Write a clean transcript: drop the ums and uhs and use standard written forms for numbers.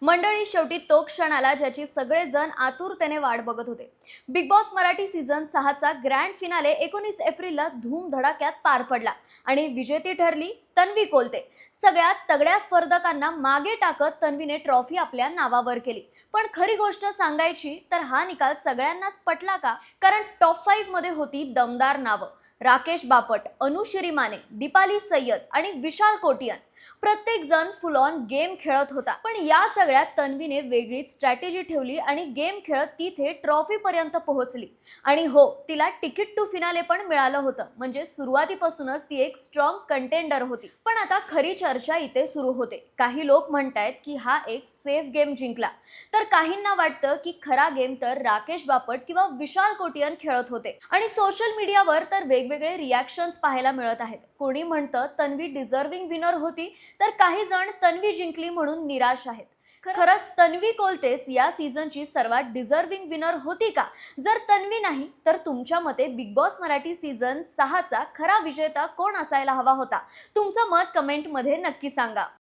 मंडळी, शेवटी तो क्षण आला ज्याची सगळेजण आतुरतेने वाट बघत होते. बिग बॉस मराठी सीझन 6 चा ग्रँड फिनाले 19 एप्रिलला धूमधडाक्यात पार पडला आणि विजेती ठरली तन्वी कोलते. सगळ्यात तगड्या स्पर्धकांना मागे टाकत तन्वीने ट्रॉफी आपल्या नावावर केली. पण खरी गोष्ट सांगायची तर हा निकाल सगळ्यांनाच पटला का? कारण टॉप 5 मध्ये होती दमदार नावं. राकेश बापट, अनुश्री माने, दीपाली सय्यद आणि विशाल कोटियन. प्रत्येक जण फुल ऑन गेम खेळत होता. पण या सगळ्यात तन्वीने वेगळीच स्ट्रॅटेजी ठेवली आणि गेम खेळत ती थेट ट्रॉफी पर्यंत पोहोचली. आणि हो, तिला तिकीट टू फिनाले पण मिळालं होतं. म्हणजे सुरुवातीपासूनच ती एक स्ट्रॉंग कंटेंडर होती. पण आता खरी चर्चा इथे सुरू होते. काही लोक म्हणतायत की हा एक सेफ गेम जिंकला, तर काहींना वाटतं की खरा गेम तर राकेश बापट किंवा विशाल कोटियन खेळत होते. आणि सोशल मीडियावर तर वेगवेगळे रिॲक्शन्स पाहायला मिळत आहेत. कोणी म्हणतं तन्वी डिझर्विंग विनर होती, तर काही जण तन्वी जिंकली म्हणून निराश आहेत. खरंच तन्वी कोलतेच या सीझनची सर्वात डिझर्विंग विनर होती का? जर तन्वी नाही, तर तुमच्या मते बिग बॉस मराठी सीझन 6 चा खरा विजेता कोण असायला हवा होता? तुमचं मत कमेंटमध्ये नक्की सांगा.